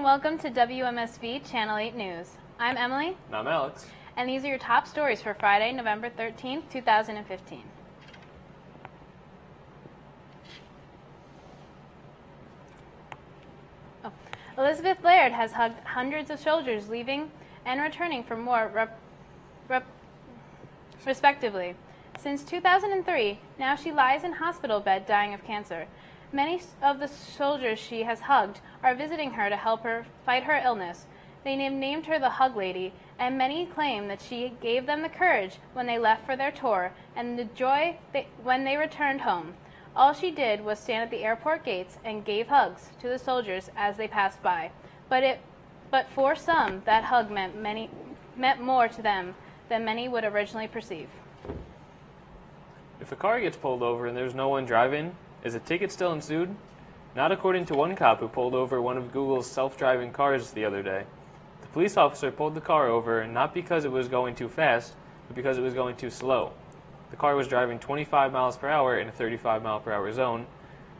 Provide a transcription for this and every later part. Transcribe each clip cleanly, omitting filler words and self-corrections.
welcome to WMSV Channel 8 News. I'm Emily. And I'm Alex. And these are your top stories for Friday, November 13th, 2015. Elizabeth Laird has hugged hundreds of soldiers leaving and returning for more respectively. Since 2003, now she lies in hospital bed dying of cancer. Many of the soldiers she has hugged are visiting her to help her fight her illness. They named her the Hug Lady, and many claim that she gave them the courage when they left for their tour and the joy when they returned home. All she did was stand at the airport gates and gave hugs to the soldiers as they passed by. But for some, that hug meant more to them than many would originally perceive. If a car gets pulled over and there's no one driving, is a ticket still ensued? Not according to one cop who pulled over one of Google's self-driving cars the other day. The police officer pulled the car over not because it was going too fast, but because it was going too slow. The car was driving 25 miles per hour in a 35 mile per hour zone.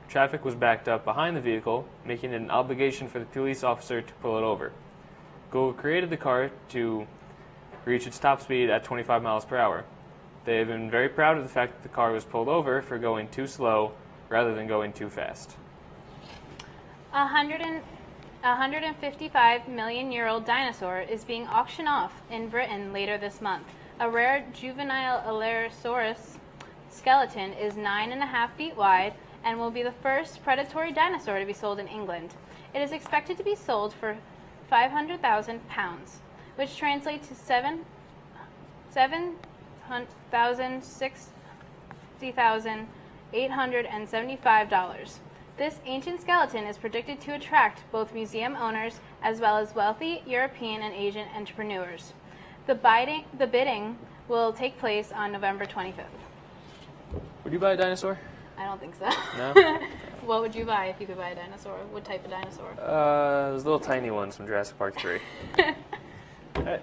Traffic was backed up behind the vehicle, making it an obligation for the police officer to pull it over. Google created the car to reach its top speed at 25 miles per hour. They have been very proud of the fact that the car was pulled over for going too slow rather than going too fast. A 155-million-year-old dinosaur is being auctioned off in Britain later this month. A rare juvenile Allosaurus skeleton is 9.5 feet wide and will be the first predatory dinosaur to be sold in England. It is expected to be sold for £500,000, which translates to $760,875. This ancient skeleton is predicted to attract both museum owners as well as wealthy European and Asian entrepreneurs. The bidding will take place on November 25th. Would you buy a dinosaur? I don't think so. No? What would you buy if you could buy a dinosaur? What type of dinosaur? Those little tiny ones from Jurassic Park 3. Alright.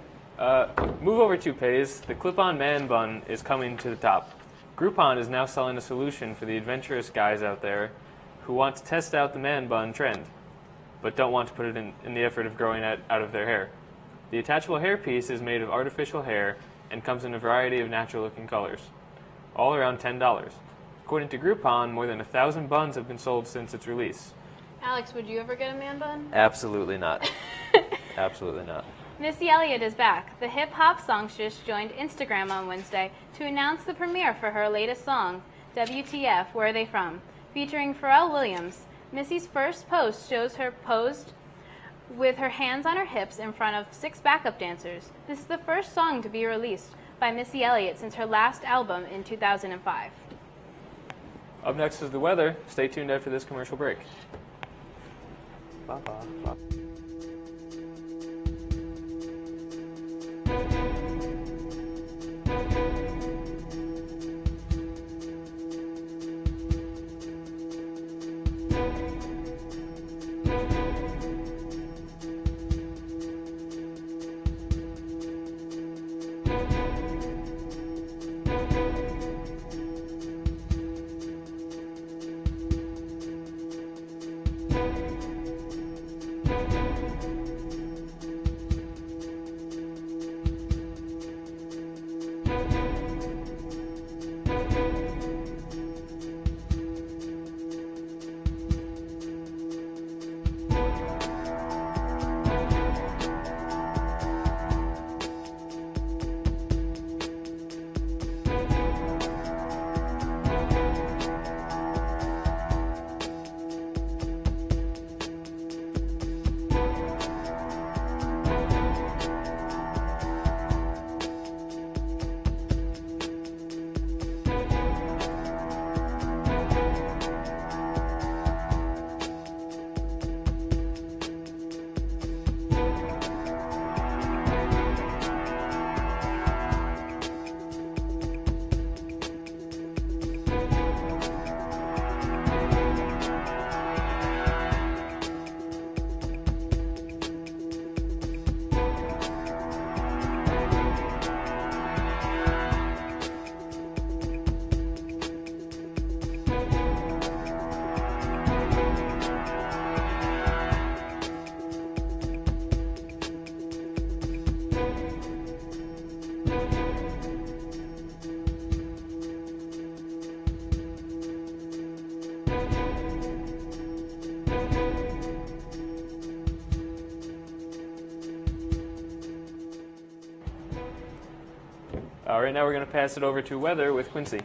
Move over to Pays. The clip-on man bun is coming to the top. Groupon is now selling a solution for the adventurous guys out there who want to test out the man bun trend, but don't want to put it in the effort of growing it out of their hair. The attachable hairpiece is made of artificial hair and comes in a variety of natural-looking colors, all around $10. According to Groupon, more than 1,000 buns have been sold since its release. Alex, would you ever get a man bun? Absolutely not. Absolutely not. Missy Elliott is back. The hip-hop songstress joined Instagram on Wednesday to announce the premiere for her latest song, WTF, Where Are They From? Featuring Pharrell Williams. Missy's first post shows her posed with her hands on her hips in front of 6 backup dancers. This is the first song to be released by Missy Elliott since her last album in 2005. Up next is the weather. Stay tuned after this commercial break. Bye-bye. Right now we're going to pass it over to weather with Quincy.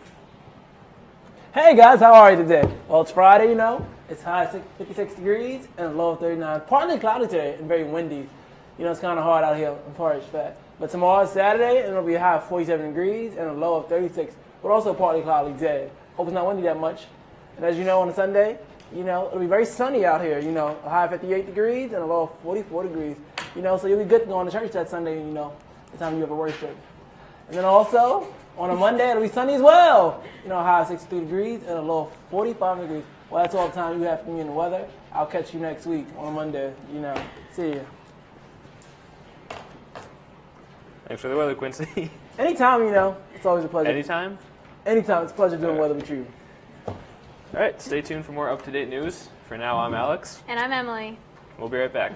Hey guys, how are you today? Well, it's Friday, you know. It's high 56 degrees and a low of 39. Partly cloudy today and very windy. You know, it's kind of hard out here in Forest Fat. But tomorrow is Saturday and it'll be a high of 47 degrees and a low of 36. But also partly cloudy today. Hope it's not windy that much. And as you know, on a Sunday, you know, it'll be very sunny out here. You know, a high of 58 degrees and a low of 44 degrees. You know, so you'll be good going to church that Sunday, you know, the time you have a worship. And then also, on a Monday, it'll be sunny as well. You know, a high of 63 degrees and a low of 45 degrees. Well, that's all the time you have for me in the weather. I'll catch you next week on a Monday, you know. See ya. Thanks for the weather, Quincy. Anytime, you know. It's always a pleasure. Anytime? Anytime. It's a pleasure doing weather with you. All right, stay tuned for more up-to-date news. For now, I'm Alex. And I'm Emily. We'll be right back.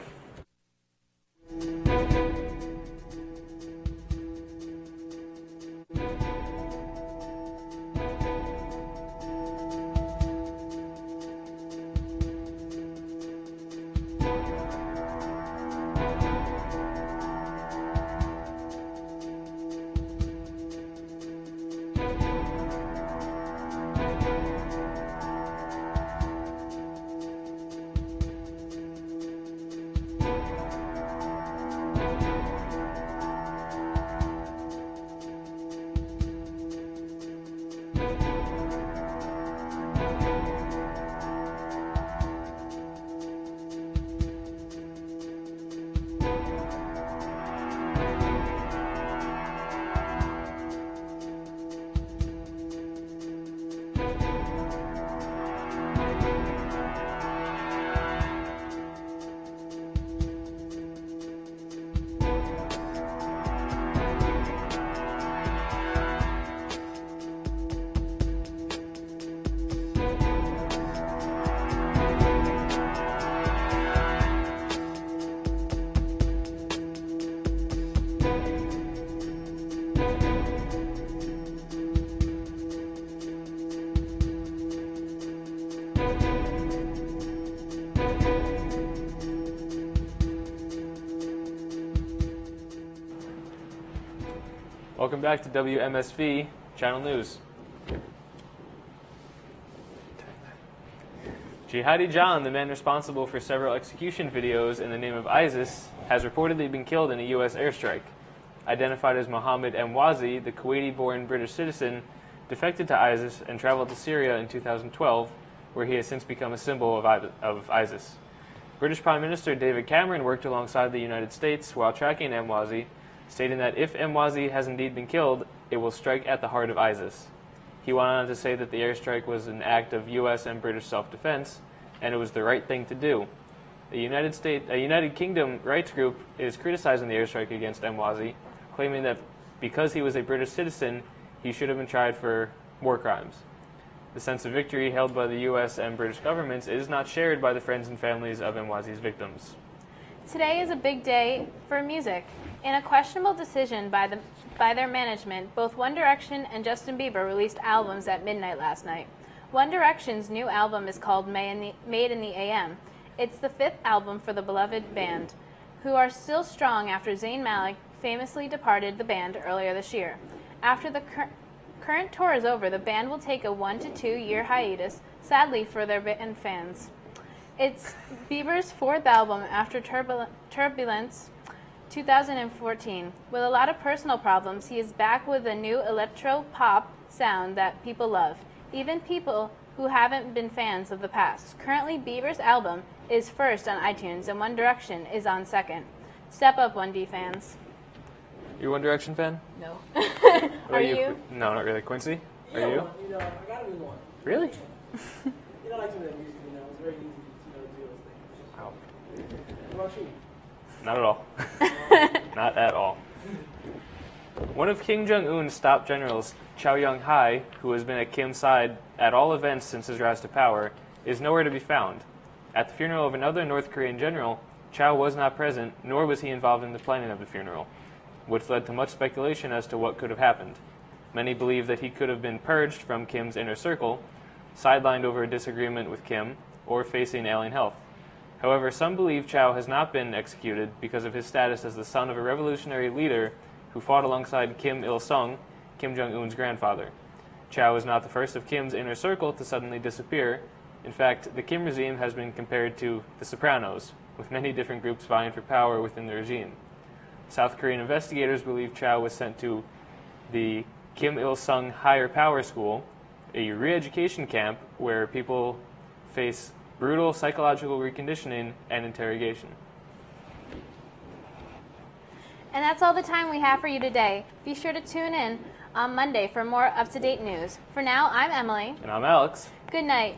Welcome back to WMSV Channel News. Jihadi John, the man responsible for several execution videos in the name of ISIS, has reportedly been killed in a U.S. airstrike. Identified as Mohammed Emwazi, the Kuwaiti-born British citizen defected to ISIS and traveled to Syria in 2012, where he has since become a symbol of ISIS. British Prime Minister David Cameron worked alongside the United States while tracking Emwazi, stating that if Emwazi has indeed been killed, it will strike at the heart of ISIS. He went on to say that the airstrike was an act of U.S. and British self-defense, and it was the right thing to do. A United Kingdom rights group is criticizing the airstrike against Emwazi, claiming that because he was a British citizen, he should have been tried for war crimes. The sense of victory held by the U.S. and British governments is not shared by the friends and families of Emwazi's victims. Today is a big day for music. In a questionable decision by their management, both One Direction and Justin Bieber released albums at midnight last night. One Direction's new album is called Made in the AM. It's the 5th album for the beloved band, who are still strong after Zayn Malik famously departed the band earlier this year. After the current tour is over, the band will take a 1 to 2 year hiatus, sadly for their band fans. It's Bieber's 4th album after Turbulence 2014. With a lot of personal problems, he is back with a new electro-pop sound that people love, even people who haven't been fans of the past. Currently, Bieber's album is first on iTunes, and One Direction is on second. Step up, 1D fans. You a One Direction fan? No. Are you? No, not really. Quincy? Are you? You know, I gotta be one. Really? You know, I like to do that music, you know. It's very easy to do those things. Wow. What about you? Not at all. Not at all. One of Kim Jong-un's top generals, Chow Yun-hai, who has been at Kim's side at all events since his rise to power, is nowhere to be found. At the funeral of another North Korean general, Chow was not present, nor was he involved in the planning of the funeral, which led to much speculation as to what could have happened. Many believe that he could have been purged from Kim's inner circle, sidelined over a disagreement with Kim, or facing ailing health. However, some believe Chow has not been executed because of his status as the son of a revolutionary leader who fought alongside Kim Il-sung Kim Jong-un's grandfather. Chow is not the first of Kim's inner circle to suddenly disappear. In fact, the Kim regime has been compared to The Sopranos, with many different groups vying for power within the regime. South Korean investigators believe Chow was sent to the Kim Il-sung Higher Power School, a re-education camp where people face brutal psychological reconditioning and interrogation. And that's all the time we have for you today. Be sure to tune in on Monday for more up-to-date news. For now, I'm Emily. And I'm Alex. Good night.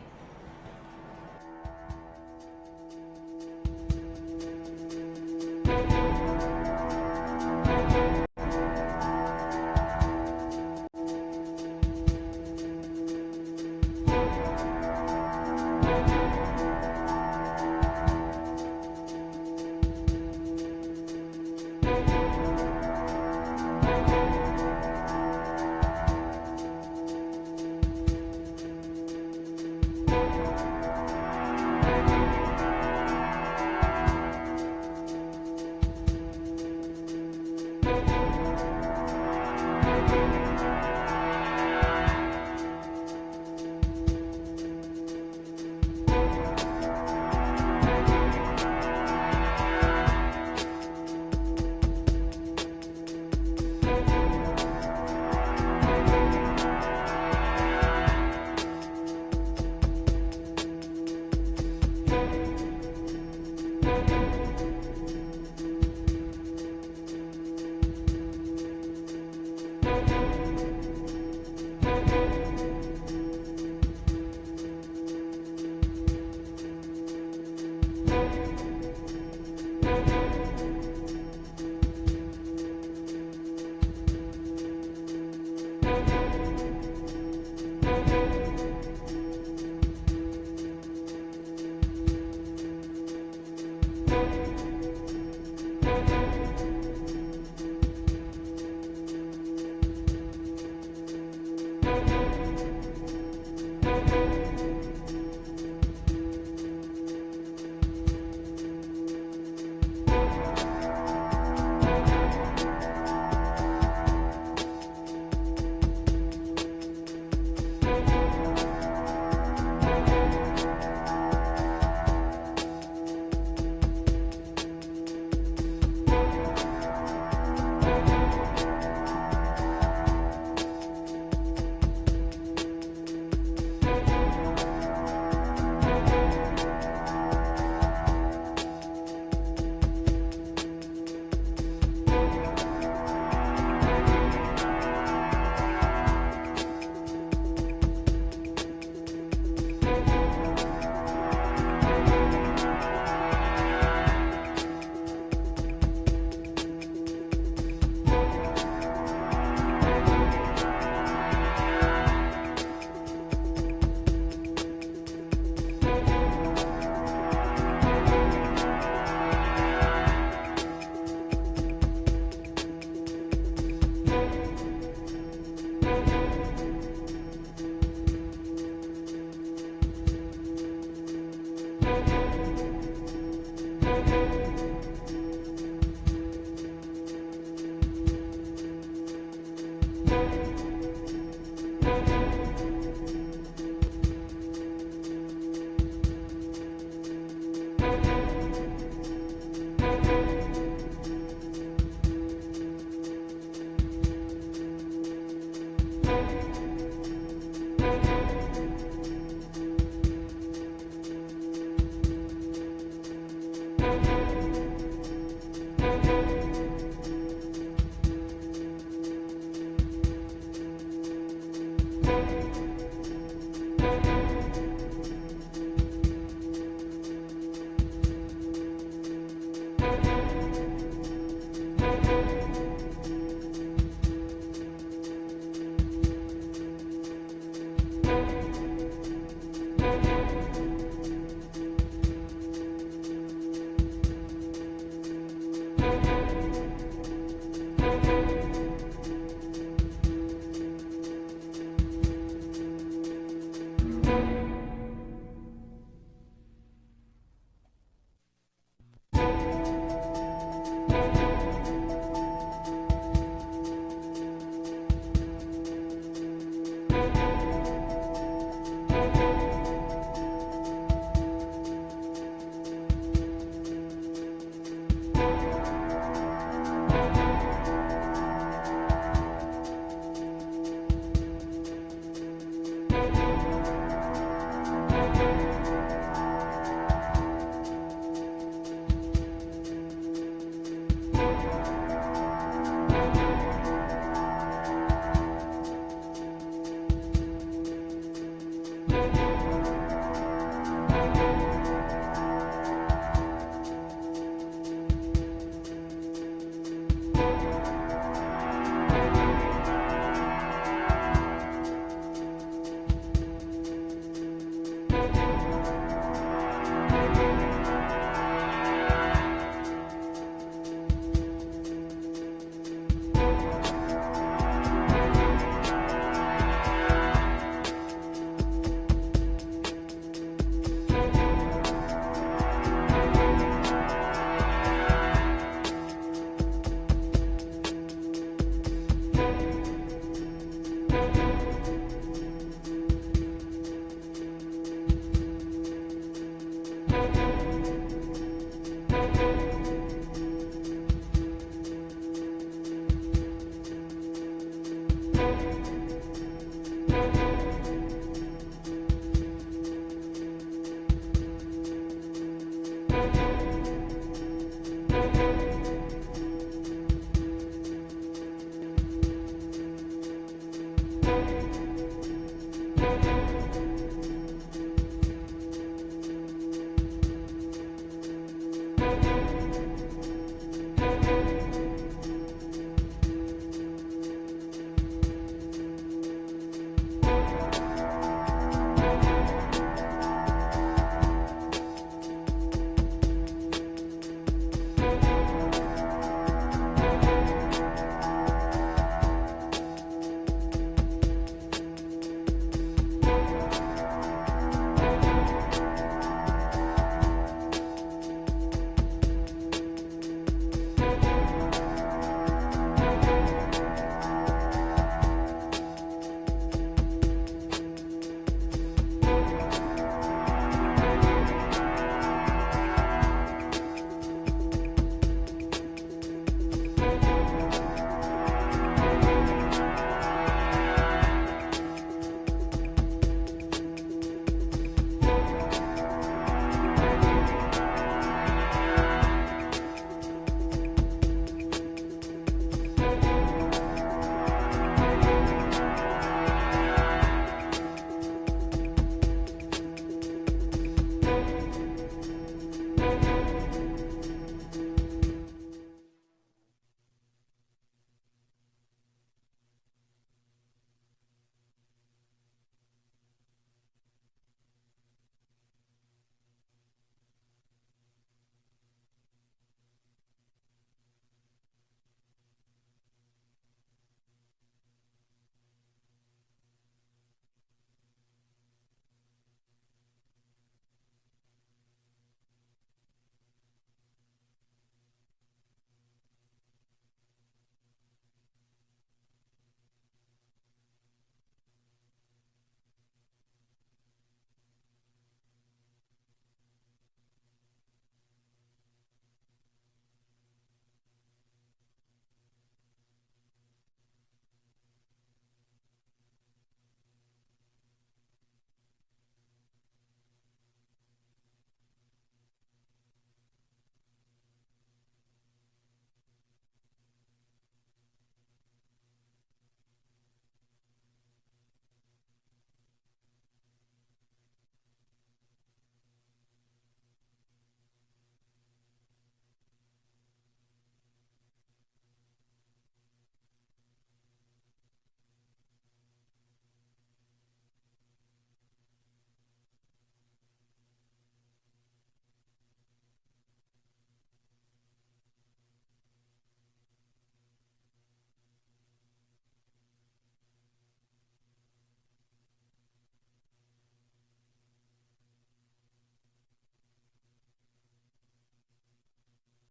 Bye.